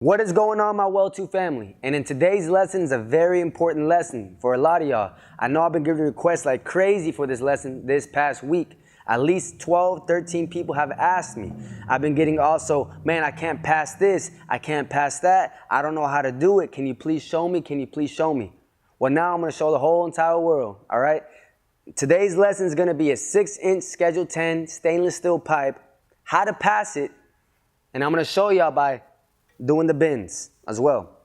What is going on, my Well2 family? And in today's lesson is a very important lesson for a lot of y'all. I know I've been getting requests like crazy for this lesson this past week. At least 12, 13 people have asked me. I've been getting also, man, I can't pass this. I can't pass that. I don't know how to do it. Can you please show me? Can you please show me? Well, now I'm going to show the whole entire world, all right? Today's lesson is going to be a 6-inch Schedule 10 stainless steel pipe, how to pass it, and I'm going to show y'all by doing the bends as well.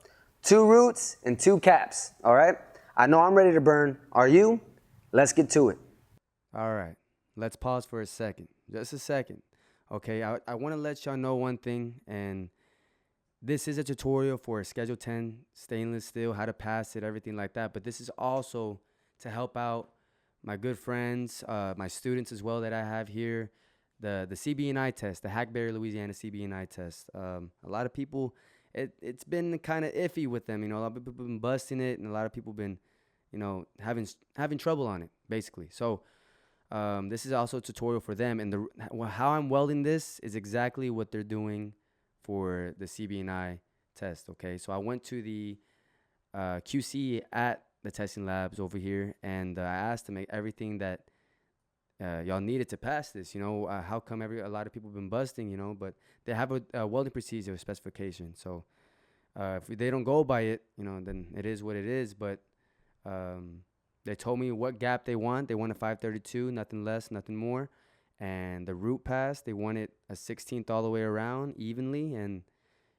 2 roots and 2 caps, all right? I know I'm ready to burn. Are you? Let's get to it. All right, let's pause for a second, just a second. Okay, I want to let y'all know one thing, and this is a tutorial for a Schedule 10 stainless steel, how to pass it, everything like that. But this is also to help out my good friends, my students as well that I have here. The CB&I test, the Hackberry, Louisiana CB&I test. A lot of people, it's been kind of iffy with them. You know, a lot of people have been busting it, and a lot of people have been, you know, having trouble on it, basically. So this is also a tutorial for them. And how I'm welding this is exactly what they're doing for the CB&I test, okay? So I went to the QC at the testing labs over here, and I asked them everything that y'all needed to pass this. You know, how come a lot of people have been busting, you know, but they have a welding procedure specification. So if they don't go by it, you know, then it is what it is. But they told me what gap they want. They want a 532, nothing less, nothing more. And the root pass, they want it a 16th all the way around evenly. And,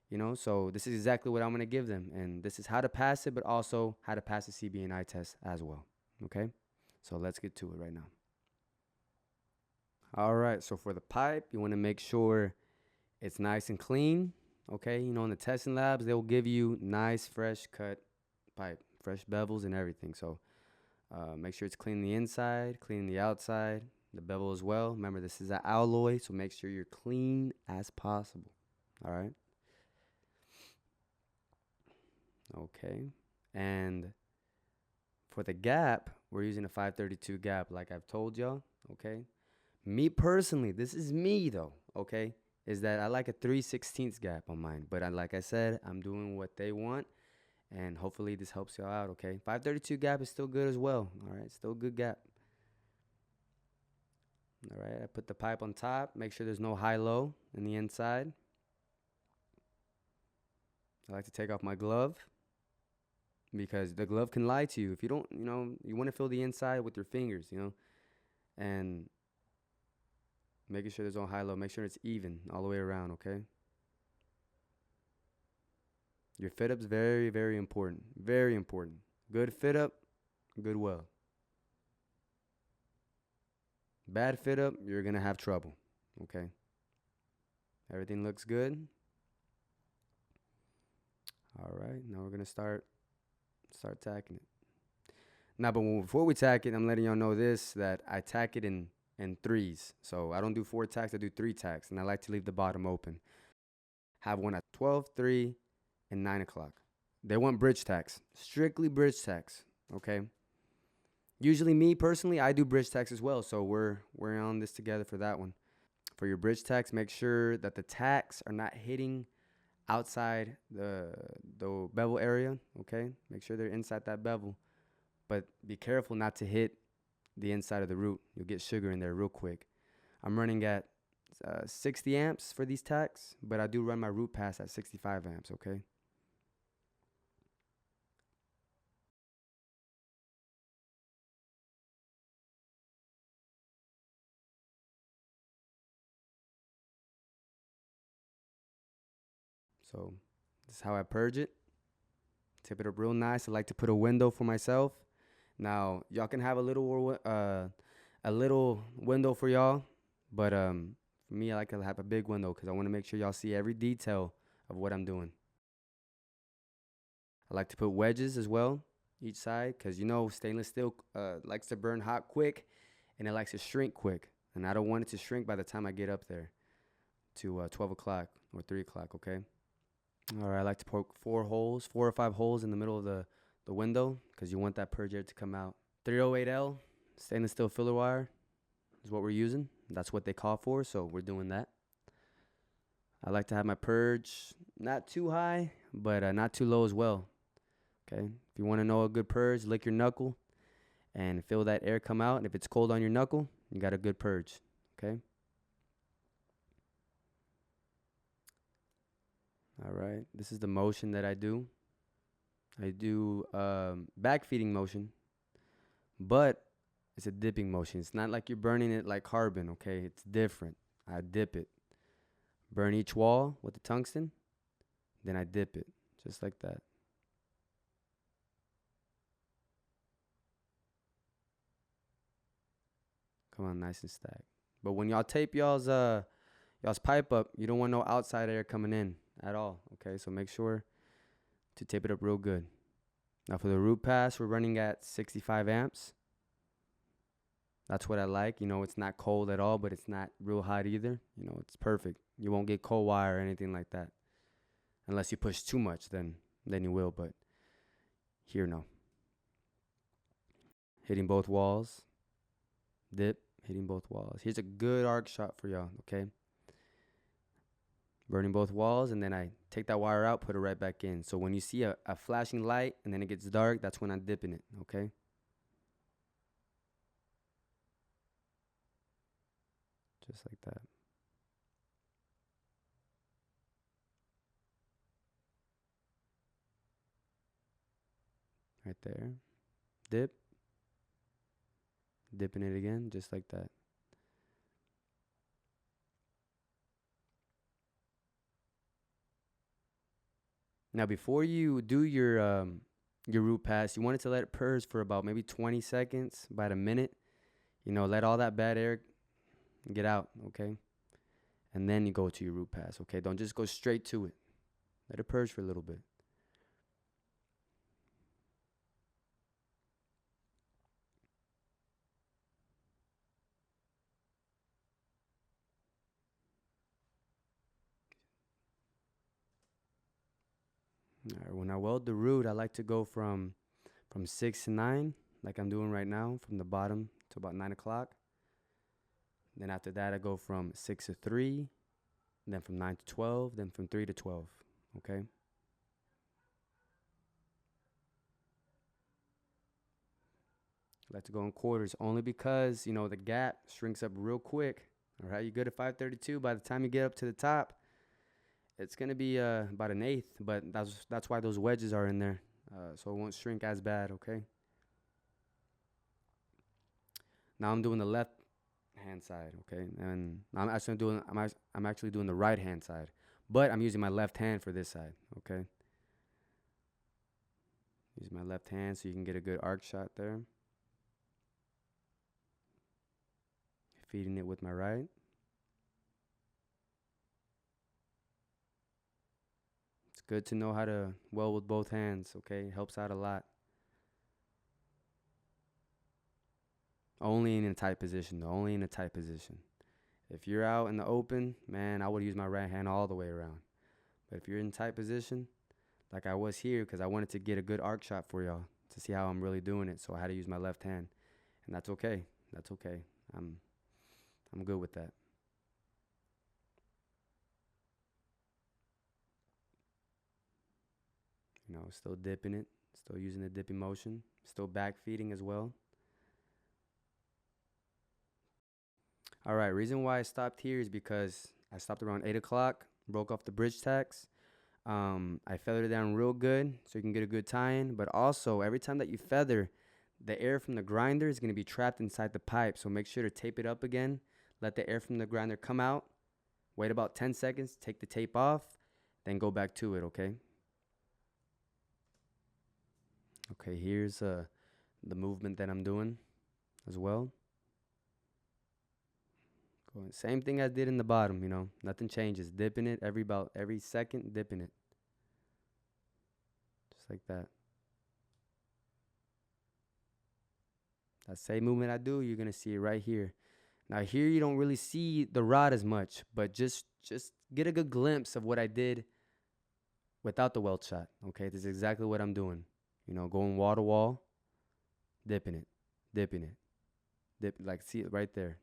you know, so this is exactly what I'm going to give them. And this is how to pass it, but also how to pass the CB&I test as well. Okay, so let's get to it right now. All right, so for the pipe, you want to make sure it's nice and clean. Okay, you know, in the testing labs, they'll give you nice, fresh cut pipe, fresh bevels and everything. So make sure it's clean the inside, clean the outside, the bevel as well. Remember, this is an alloy, so make sure you're clean as possible. All right. Okay, and for the gap, we're using a 532 gap, like I've told y'all. Okay. Me personally, this is me though, okay, is that I like a 3/16 gap on mine. But like I said, I'm doing what they want, and hopefully this helps y'all out, okay? 532 gap is still good as well, all right? Still a good gap. All right, I put the pipe on top. Make sure there's no high-low in the inside. I like to take off my glove because the glove can lie to you. If you don't, you know, you want to feel the inside with your fingers, you know, and making sure there's no high-low. Make sure it's even all the way around, okay? Your fit up's very, very important. Very important. Good fit up, good weld. Bad fit up, you're going to have trouble, okay? Everything looks good. All right, now we're going to start tacking it. Now, but before we tack it, I'm letting y'all know this, that I tack it in threes. So I don't do 4 tacks, I do 3 tacks, and I like to leave the bottom open. Have one at 12, 3, and 9 o'clock. They want bridge tacks, strictly bridge tacks, okay? Usually me personally, I do bridge tacks as well, so we're on this together for that one. For your bridge tacks, make sure that the tacks are not hitting outside the bevel area, okay? Make sure they're inside that bevel, but be careful not to hit the inside of the root. You'll get sugar in there real quick. I'm running at 60 amps for these tacks, but I do run my root pass at 65 amps, okay? So this is how I purge it. Tip it up real nice. I like to put a window for myself. Now, y'all can have a little window for y'all, but for me, I like to have a big window because I want to make sure y'all see every detail of what I'm doing. I like to put wedges as well, each side, because you know stainless steel likes to burn hot quick, and it likes to shrink quick, and I don't want it to shrink by the time I get up there to 12 o'clock or 3 o'clock, okay? All right, I like to poke 4 or 5 holes in the middle of the window because you want that purge air to come out. 308L stainless steel filler wire is what we're using. That's what they call for, so we're doing that. I like to have my purge not too high, but not too low as well. Okay. If you want to know a good purge, lick your knuckle and feel that air come out. And if it's cold on your knuckle, you got a good purge. Okay. All right. This is the motion that I do. I do back feeding motion, but it's a dipping motion. It's not like you're burning it like carbon. Okay. It's different. I dip it. Burn each wall with the tungsten. Then I dip it just like that. Come on, nice and stacked. But when y'all tape y'all's pipe up, you don't want no outside air coming in at all. Okay, so make sure to tape it up real good. Now for the root pass, we're running at 65 amps. That's what I like. You know, it's not cold at all, but it's not real hot either. You know, it's perfect. You won't get cold wire or anything like that. Unless you push too much, then you will. But here, no. Hitting both walls. Dip. Hitting both walls. Here's a good arc shot for y'all, okay? Burning both walls, and then I take that wire out, put it right back in. So when you see a flashing light and then it gets dark, that's when I'm dipping it, okay? Just like that. Right there. Dip. Dipping it again, just like that. Now, before you do your root pass, you want it to let it purge for about maybe 20 seconds, about a minute. You know, let all that bad air get out, okay? And then you go to your root pass, okay? Don't just go straight to it. Let it purge for a little bit. All right, when I weld the root, I like to go from 6 to 9, like I'm doing right now, from the bottom to about 9 o'clock. Then after that, I go from 6 to 3, then from 9 to 12, then from 3 to 12, okay? I like to go in quarters only because, you know, the gap shrinks up real quick. All right, you go to 532. By the time you get up to the top, it's going to be about an eighth, but that's why those wedges are in there, so it won't shrink as bad, okay? Now I'm doing the left hand side, okay? And I'm actually doing the right hand side, but I'm using my left hand for this side, okay? Use my left hand so you can get a good arc shot there. Feeding it with my right. It's good to know how to weld with both hands, okay? It helps out a lot. Only in a tight position, though. Only in a tight position. If you're out in the open, man, I would use my right hand all the way around. But if you're in tight position, like I was here, because I wanted to get a good arc shot for y'all to see how I'm really doing it, so I had to use my left hand, and that's okay. That's okay. I'm good with that. You know, still dipping it, still using the dipping motion, still back feeding as well. All right, reason why I stopped here is because I stopped around 8 o'clock, broke off the bridge tacks. I feathered it down real good so you can get a good tie-in, but also every time that you feather, the air from the grinder is going to be trapped inside the pipe, so make sure to tape it up again. Let the air from the grinder come out. Wait about 10 seconds, take the tape off, then go back to it, okay? Okay, here's the movement that I'm doing as well. Same thing I did in the bottom, you know, nothing changes. Dipping it every second, dipping it. Just like that. That same movement I do, you're going to see it right here. Now here you don't really see the rod as much, but just get a good glimpse of what I did without the weld shot. Okay, this is exactly what I'm doing. You know, going wall to wall, dipping it, dip, like see it right there.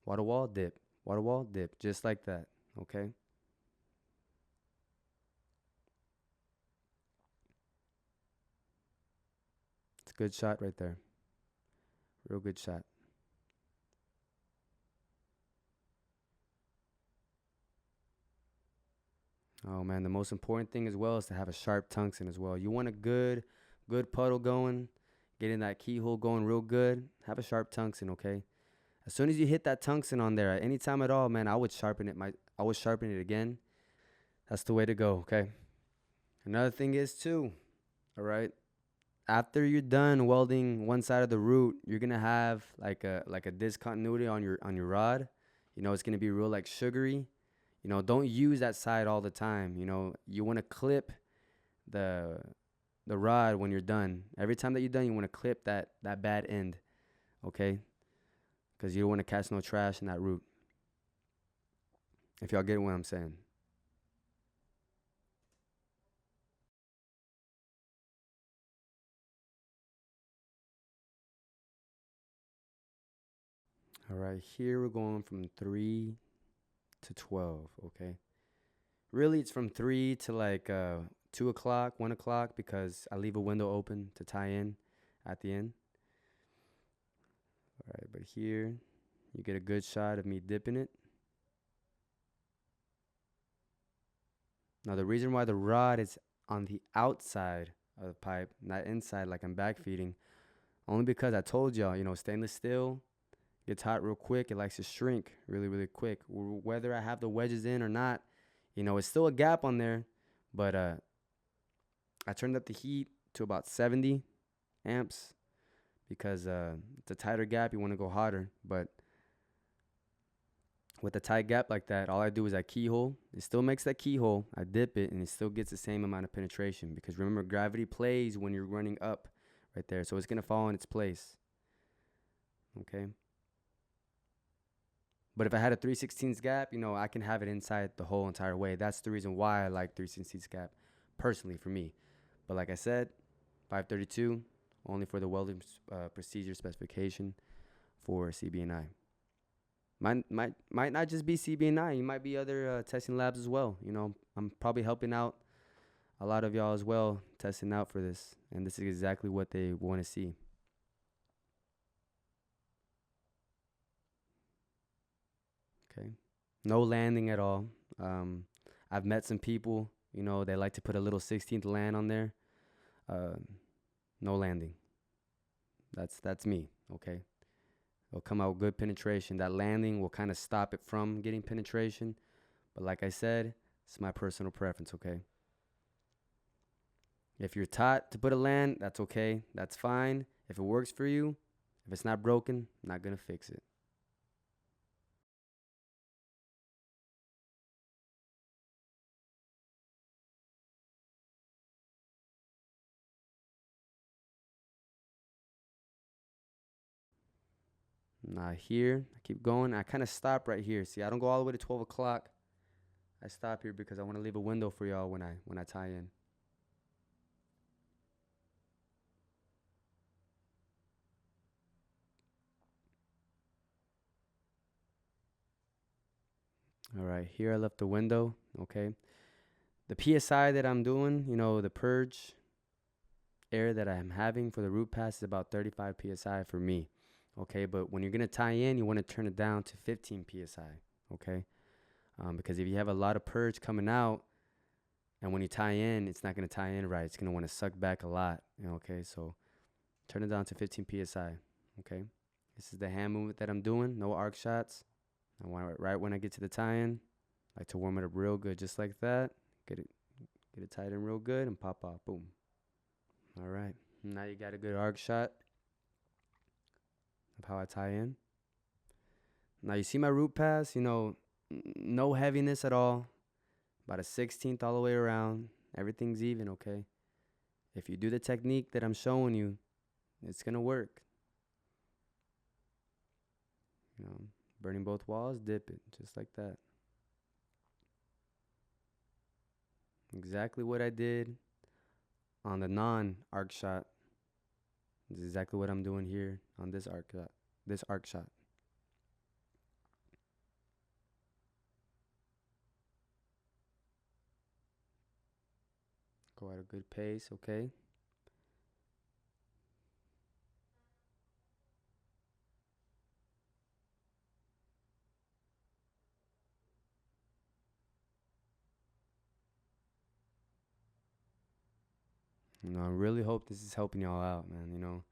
Wall to wall, dip, wall to wall, dip, just like that. Okay. It's a good shot right there. Real good shot. Oh man, the most important thing as well is to have a sharp tungsten as well. You want a good puddle going, getting that keyhole going real good. Have a sharp tungsten, okay? As soon as you hit that tungsten on there, at any time at all, man, I would sharpen it. I would sharpen it again. That's the way to go, okay? Another thing is too, all right. After you're done welding one side of the root, you're gonna have like a discontinuity on your rod. You know, it's gonna be real like sugary. You know, don't use that side all the time. You know, you want to clip the the rod when you're done. Every time that you're done, you want to clip that bad end, okay? Because you don't want to catch no trash in that root. If y'all get what I'm saying. All right, here we're going from 3 to 12, okay? Really, it's from 3 to like 2 o'clock, 1 o'clock, because I leave a window open to tie in at the end. All right, but here you get a good shot of me dipping it. Now, the reason why the rod is on the outside of the pipe, not inside like I'm backfeeding, only because I told y'all, you know, stainless steel gets hot real quick. It likes to shrink really, really quick. Whether I have the wedges in or not, you know, it's still a gap on there, but I turned up the heat to about 70 amps because it's a tighter gap. You want to go hotter, but with a tight gap like that, all I do is I keyhole. It still makes that keyhole. I dip it, and it still gets the same amount of penetration because remember, gravity plays when you're running up right there. So it's going to fall in its place. Okay. But if I had a 3/16 gap, you know, I can have it inside the whole entire way. That's the reason why I like 3/16 gap personally for me. But like I said, 532 only for the welding procedure specification for CB&I. Might not just be CB&I. You might be other testing labs as well. You know, I'm probably helping out a lot of y'all as well, testing out for this, and this is exactly what they want to see. Okay, no landing at all. Um, I've met some people. You know, they like to put a little 16th land on there. Uh, no landing. That's me. Okay. It'll come out with good penetration. That landing will kind of stop it from getting penetration. But like I said, it's my personal preference, okay? If you're taught to put a land, that's okay. That's fine. If it works for you, if it's not broken, I'm not going to fix it. Not here. I keep going. I kind of stop right here. See, I don't go all the way to 12 o'clock. I stop here because I want to leave a window for y'all when I tie in. All right, here I left the window, okay? The PSI that I'm doing, you know, the purge air that I'm having for the root pass is about 35 PSI for me, okay? But when you're going to tie in, you want to turn it down to 15 PSI, okay? Because if you have a lot of purge coming out, and when you tie in, it's not going to tie in right. It's going to want to suck back a lot, okay? So turn it down to 15 PSI, okay? This is the hand movement that I'm doing, no arc shots. I want it right when I get to the tie-in. I like to warm it up real good, just like that. Get it tied in real good and pop off, boom. All right, now you got a good arc shot of how I tie in. Now you see my root pass, you know, no heaviness at all. About a 16th all the way around. Everything's even, okay? If you do the technique that I'm showing you, it's gonna work. You know, burning both walls, dip it, just like that. Exactly what I did on the non-arc shot. This is exactly what I'm doing here on this arc shot. This arc shot. Go at a good pace, okay? I really hope this is helping y'all out, man.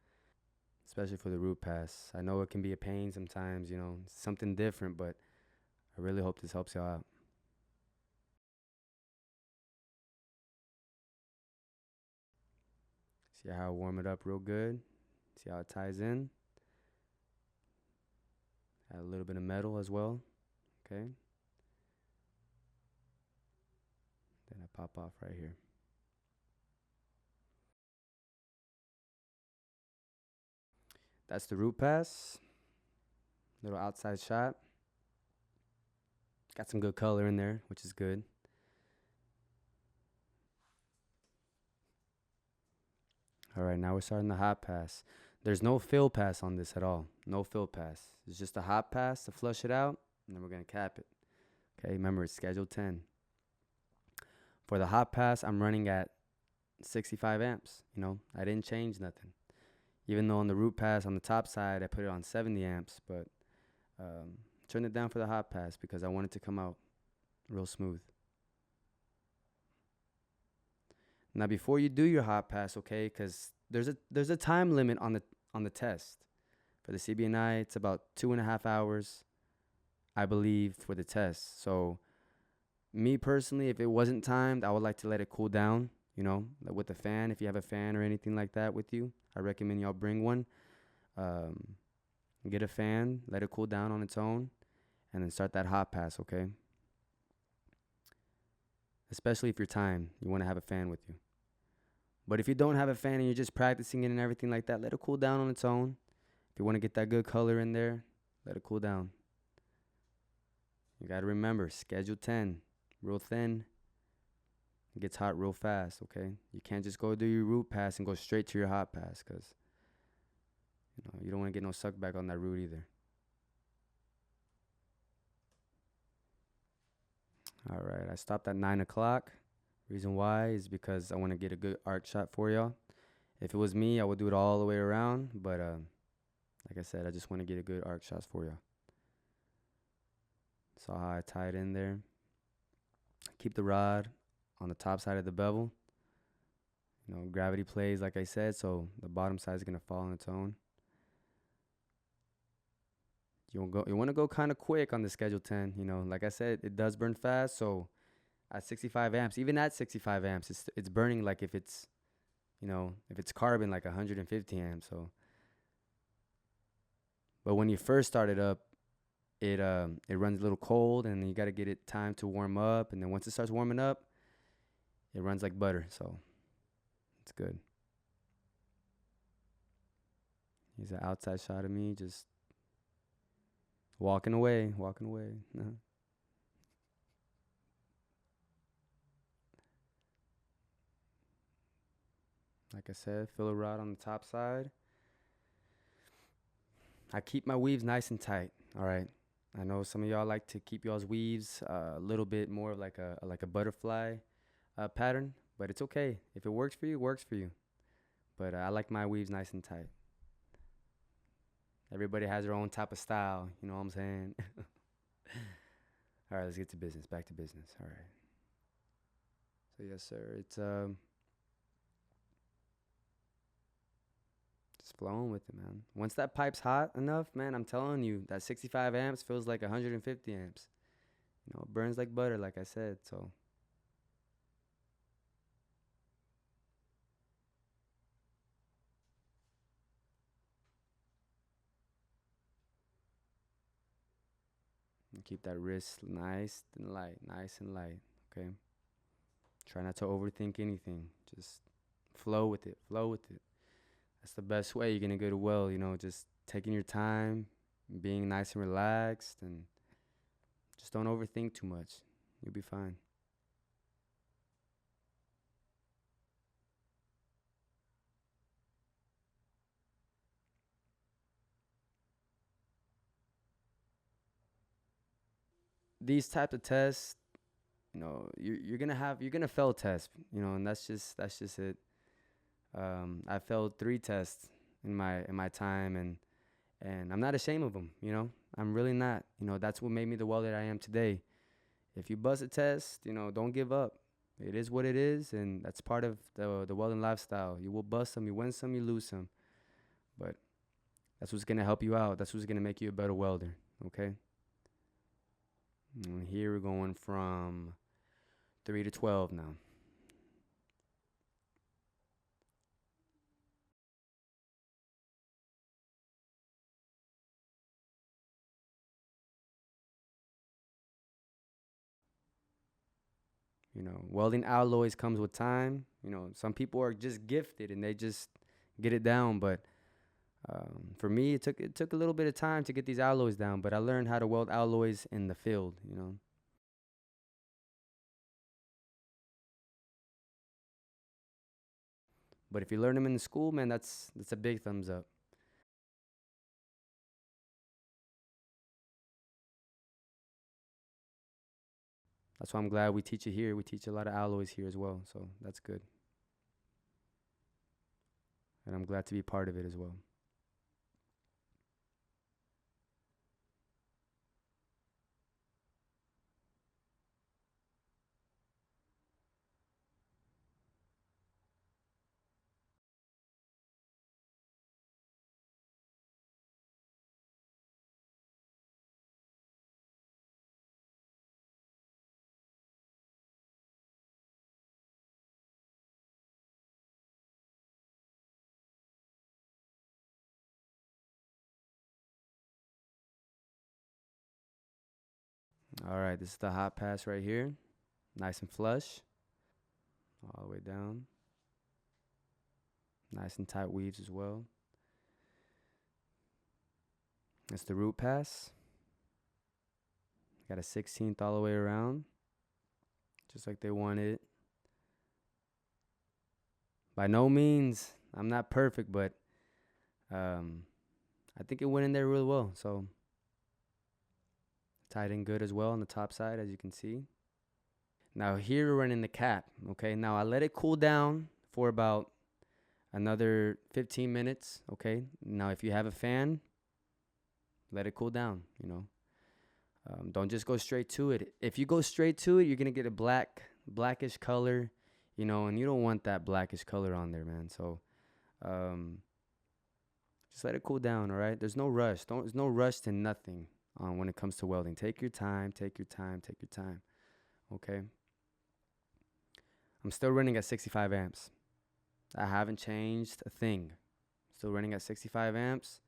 Especially for the root pass. I know it can be a pain sometimes. It's something different, but I really hope this helps y'all out. See how I warm it up real good. See how it ties in. Add a little bit of metal as well. Okay. Then I pop off right here. That's the root pass. Little outside shot. Got some good color in there, which is good. All right, now we're starting the hot pass. There's no fill pass on this at all. No fill pass. It's just a hot pass to flush it out, and then we're going to cap it. Okay, remember it's schedule 10. For the hot pass, I'm running at 65 amps. I didn't change nothing. Even though on the root pass on the top side, I put it on 70 amps, but turned it down for the hot pass because I want it to come out real smooth. Now, before you do your hot pass, okay, because there's a time limit on the test. For the CBNI, it's about 2.5 hours, I believe, for the test. So, me personally, if it wasn't timed, I would like to let it cool down. With a fan, if you have a fan or anything like that with you, I recommend y'all bring one. Get a fan, let it cool down on its own, and then start that hot pass, okay? Especially if you're timed, you want to have a fan with you. But if you don't have a fan and you're just practicing it and everything like that, let it cool down on its own. If you want to get that good color in there, let it cool down. You got to remember, schedule 10, real thin. It gets hot real fast, okay? You can't just go do your root pass and go straight to your hot pass because, you don't want to get no suck back on that root either. All right, I stopped at 9 o'clock. Reason why is because I want to get a good arc shot for y'all. If it was me, I would do it all the way around. But like I said, I just want to get a good arc shot for y'all. Saw how I tie it in there. Keep the rod on the top side of the bevel. Gravity plays, like I said, so the bottom side is going to fall on its own. You want to go kind of quick on the schedule 10. Like I said, it does burn fast, so at 65 amps, even at 65 amps, it's burning like if it's carbon, like 150 amps. So, but when you first start it up, it runs a little cold, and you got to get it time to warm up, and then once it starts warming up, it runs like butter. So it's good. Here's an outside shot of me just walking away. Like I said, fill a rod on the top side. I keep my weaves nice and tight. All right. I know some of y'all like to keep y'all's weaves a little bit more like a butterfly pattern, but it's okay. If it works for you, it works for you. But I like my weaves nice and tight. Everybody has their own type of style. You know what I'm saying? All right, let's get to business. Back to business. All right. So yes, sir. It's just flowing with it, man. Once that pipe's hot enough, man, I'm telling you, that 65 amps feels like 150 amps. It burns like butter, like I said. So and keep that wrist nice and light. Okay. Try not to overthink anything. Just flow with it. That's the best way you're gonna go to well. Just taking your time, being nice and relaxed, and just don't overthink too much. You'll be fine. These types of tests, you're gonna fail tests, and that's just it. I failed 3 tests in my time, and I'm not ashamed of them. I'm really not. That's what made me the welder I am today. If you bust a test, don't give up. It is what it is, and that's part of the welding lifestyle. You will bust some, you win some, you lose some, but that's what's gonna help you out. That's what's gonna make you a better welder. Okay. And here we're going from 3 to 12 now. Welding alloys comes with time. Some people are just gifted and they just get it down. But for me, it took a little bit of time to get these alloys down. But I learned how to weld alloys in the field. But if you learn them in the school, man, that's a big thumbs up. That's why I'm glad we teach it here. We teach a lot of alloys here as well. So that's good. And I'm glad to be part of it as well. All right, this is the hot pass right here. Nice and flush. All the way down. Nice and tight weaves as well. That's the root pass. Got a 16th all the way around. Just like they wanted it. By no means, I'm not perfect, but I think it went in there really well. So tied in good as well on the top side, as you can see. Now here we're running the cap. Okay, now I let it cool down for about another 15 minutes. Okay, now if you have a fan, let it cool down. Don't just go straight to it. If you go straight to it, you're gonna get a blackish color, and you don't want that blackish color on there, man. So just let it cool down. All right, there's no rush. There's no rush to nothing when it comes to welding. Take your time. Take your time. Take your time. Okay. I'm still running at 65 amps. I haven't changed a thing. Still running at 65 amps.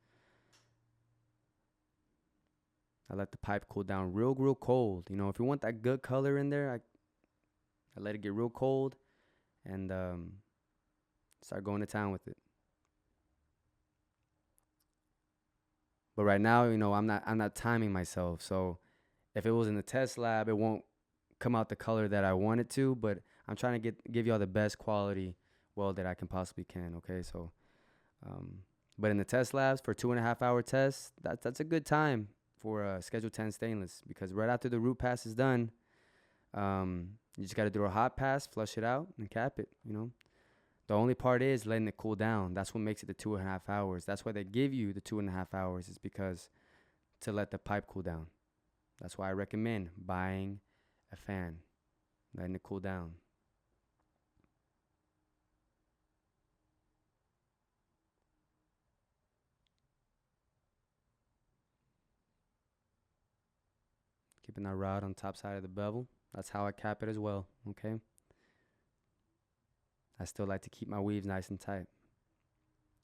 I let the pipe cool down real cold. If you want that good color in there, I let it get real cold and start going to town with it. But right now, I'm not timing myself. So if it was in the test lab, it won't come out the color that I want it to. But I'm trying to give y'all the best quality weld that I can possibly can. Okay, so but in the test labs for 2.5 hour tests, that's a good time for Schedule 10 stainless, because right after the root pass is done, you just got to do a hot pass, flush it out, and cap it. The only part is letting it cool down. That's what makes it the 2.5 hours. That's why they give you the 2.5 hours, is because to let the pipe cool down. That's why I recommend buying a fan, letting it cool down. Keeping that rod on top side of the bevel. That's how I cap it as well. Okay. I still like to keep my weaves nice and tight.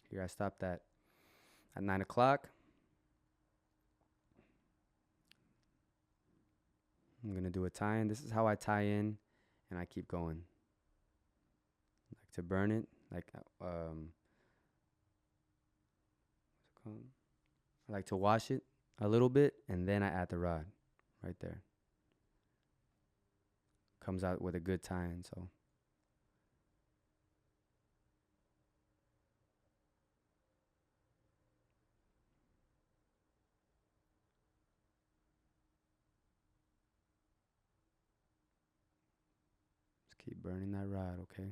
Here I stopped at 9 o'clock. I'm going to do a tie-in. This is how I tie in, and I keep going. I like to burn it. I like to wash it a little bit, and then I add the rod right there. Comes out with a good tie-in, so. Just keep burning that rod, okay?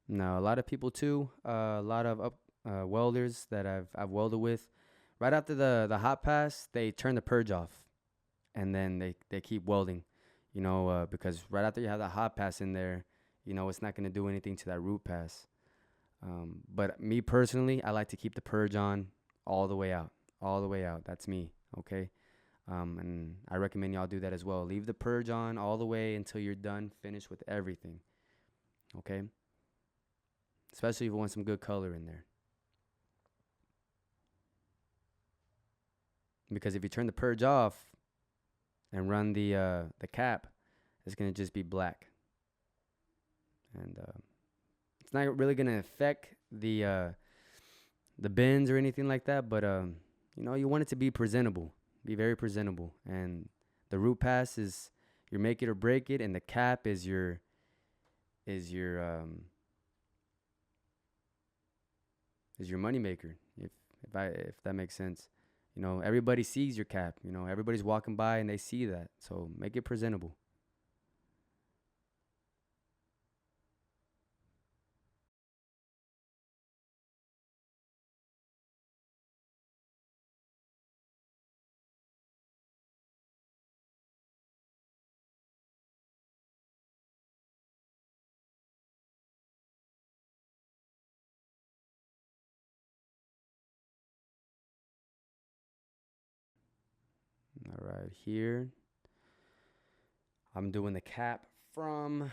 No, a lot of people too. A lot of welders that I've welded with. Right after the hot pass, they turn the purge off, and then they keep welding. Because right after you have the hot pass in there, it's not gonna do anything to that root pass. But me personally, I like to keep the purge on all the way out, all the way out. That's me, okay? And I recommend y'all do that as well. Leave the purge on all the way until you're done, finished with everything, okay? Especially if you want some good color in there. Because if you turn the purge off and run the cap, it's gonna just be black, and it's not really gonna affect the bins or anything like that. But you want it to be presentable, be very presentable, and the root pass is your make it or break it, and the cap is your money maker. If that makes sense. Everybody sees your cap. Everybody's walking by and they see that. So make it presentable. All right, here I'm doing the cap from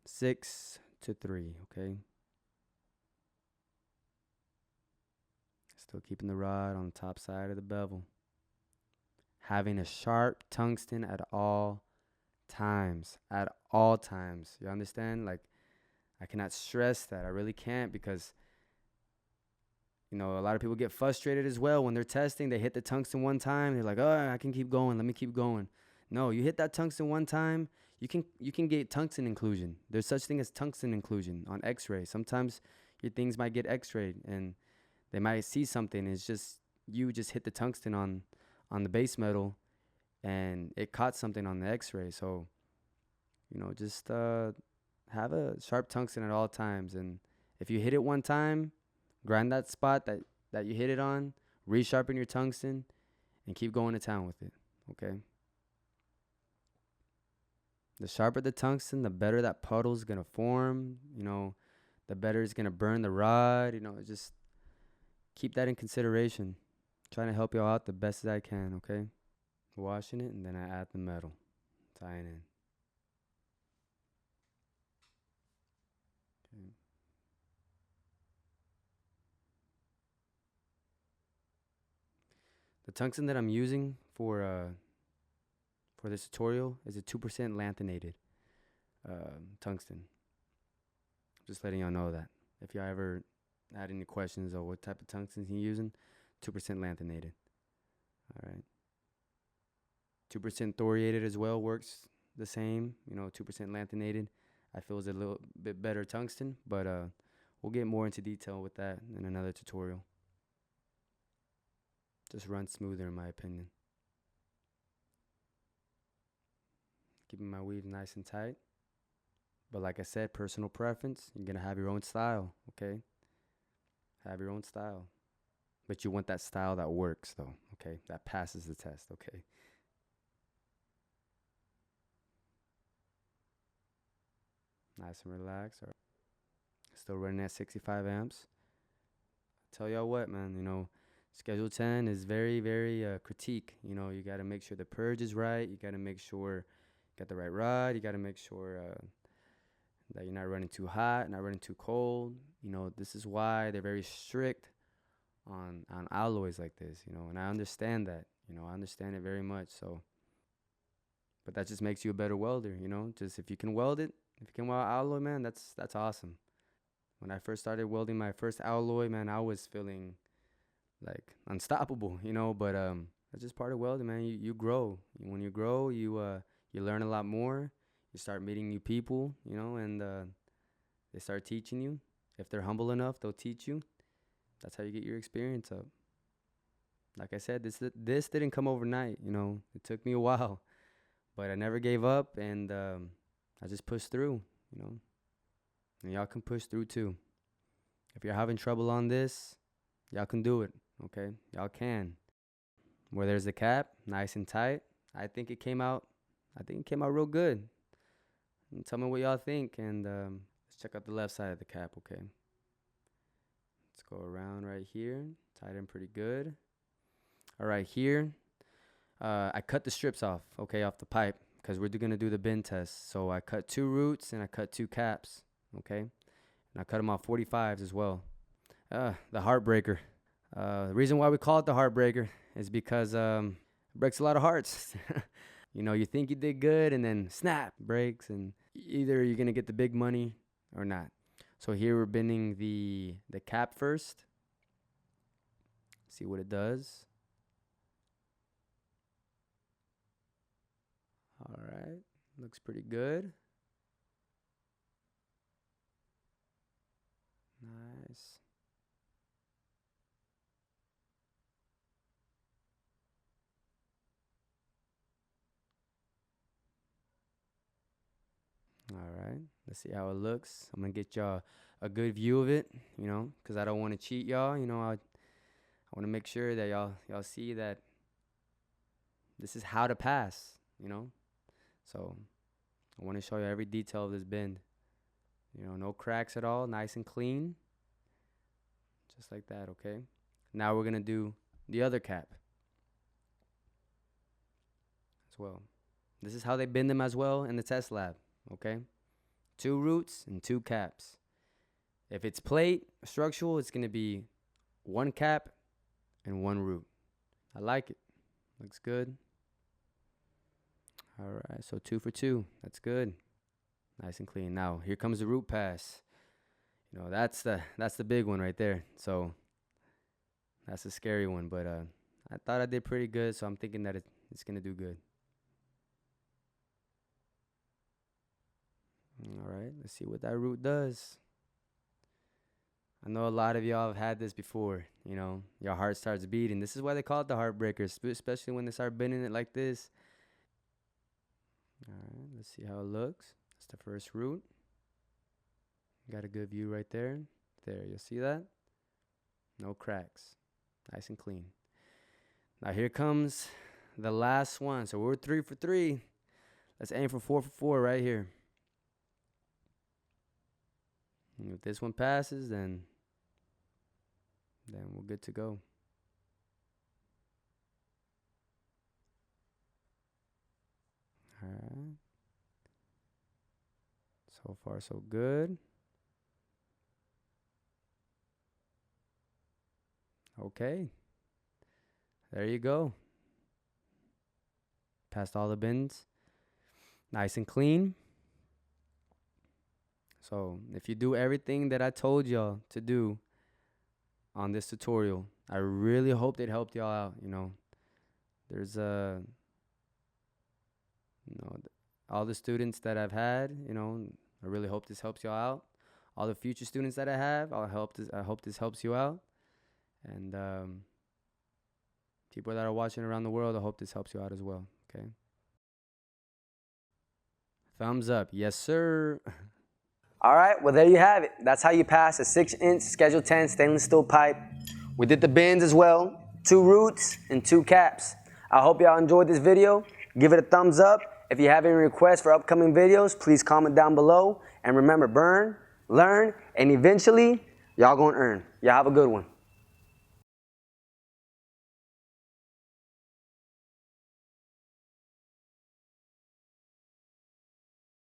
6 to 3, okay? Still keeping the rod on the top side of the bevel. Having a sharp tungsten at all times. At all times. You understand? Like, I cannot stress that. I really can't, because a lot of people get frustrated as well when they're testing. They hit the tungsten one time. They're like, oh, I can keep going. Let me keep going. No, you hit that tungsten one time, you can get tungsten inclusion. There's such thing as tungsten inclusion on X-ray. Sometimes your things might get X-rayed and they might see something. It's just you just hit the tungsten on the base metal and it caught something on the X-ray. So just have a sharp tungsten at all times. And if you hit it one time, grind that spot that you hit it on, resharpen your tungsten, and keep going to town with it. Okay. The sharper the tungsten, the better that puddle's gonna form. The better it's gonna burn the rod. Just keep that in consideration. Trying to help you out the best as I can. Okay. Washing it, and then I add the metal, tying in. Okay. The tungsten that I'm using for this tutorial is a 2% lanthanated tungsten. Just letting y'all know that. If y'all ever had any questions or what type of tungsten you're using, 2% lanthanated. All right. 2% thoriated as well works the same. 2% lanthanated I feel is a little bit better tungsten, but we'll get more into detail with that in another tutorial. Just runs smoother in my opinion. Keeping my weave nice and tight. But like I said, personal preference. You're going to have your own style, okay? Have your own style. But you want that style that works, though, okay? That passes the test, okay? Nice and relaxed. Still running at 65 amps. Tell y'all what, man, Schedule 10 is very, very critique. You got to make sure the purge is right. You got to make sure you got the right rod. You got to make sure that you're not running too hot, not running too cold. This is why they're very strict on alloys like this, and I understand that. I understand it very much. So, but that just makes you a better welder, Just if you can weld it, if you can weld alloy, man, that's awesome. When I first started welding my first alloy, man, I was feeling like unstoppable, but that's just part of welding, man. You grow. When you grow, you learn a lot more. You start meeting new people, and they start teaching you. If they're humble enough, they'll teach you. That's how you get your experience up. Like I said, this didn't come overnight, It took me a while, but I never gave up, and I just pushed through, and y'all can push through too. If you're having trouble on this, y'all can do it, okay? Y'all can. Where there's the cap, nice and tight. I think it came out real good. And tell me what y'all think, and let's check out the left side of the cap, okay? Let's go around right here, tied in pretty good. All right, here, I cut the strips off, okay, off the pipe, because we're gonna do the bend test. So I cut 2 roots and I cut 2 caps, okay? And I cut them off 45s as well. The heartbreaker. The reason why we call it the heartbreaker is because it breaks a lot of hearts. You know, you think you did good and then snap, breaks, and either you're gonna get the big money or not. So here we're bending the cap first. See what it does. All right, looks pretty good. Nice. All right, let's see how it looks. I'm gonna get y'all a good view of it, you know, because I don't want to cheat y'all. You know, I want to make sure that y'all see that this is how to pass, you know. So I want to show you every detail of this bend. You know, no cracks at all, nice and clean. Just like that, okay? Now we're gonna do the other cap as well. This is how they bend them as well in the test lab, okay? 2 roots and 2 caps. If it's plate structural, it's gonna be 1 cap and 1 root. I like it. Looks good. All right, so 2 for 2. That's good. Nice and clean. Now here comes the root pass. You know, that's the big one right there. So that's a scary one, but I thought I did pretty good, so I'm thinking that it's gonna do good. All right, let's see what that root does. I know a lot of y'all have had this before. You know, your heart starts beating. This is why they call it the heartbreaker, especially when they start bending it like this. All right, let's see how it looks. That's the first root. Got a good view right there. There, you'll see that? No cracks. Nice and clean. Now here comes the last one. So we're 3 for 3. Let's aim for 4 for 4 right here. And if this one passes, then we're good to go. All right. So far, so good. Okay. There you go. Passed all the bends. Nice and clean. So if you do everything that I told y'all to do on this tutorial, I really hope it helped y'all out. You know, there's all the students that I've had, you know, I really hope this helps y'all out. All the future students that I have, I hope this helps you out. And people that are watching around the world, I hope this helps you out as well. Okay. Thumbs up. Yes, sir. All right, well, there you have it. That's how you pass a 6-inch Schedule 10 stainless steel pipe. We did the bends as well, 2 roots and 2 caps. I hope y'all enjoyed this video. Give it a thumbs up. If you have any requests for upcoming videos, please comment down below. And remember, burn, learn, and eventually, y'all gonna earn. Y'all have a good one.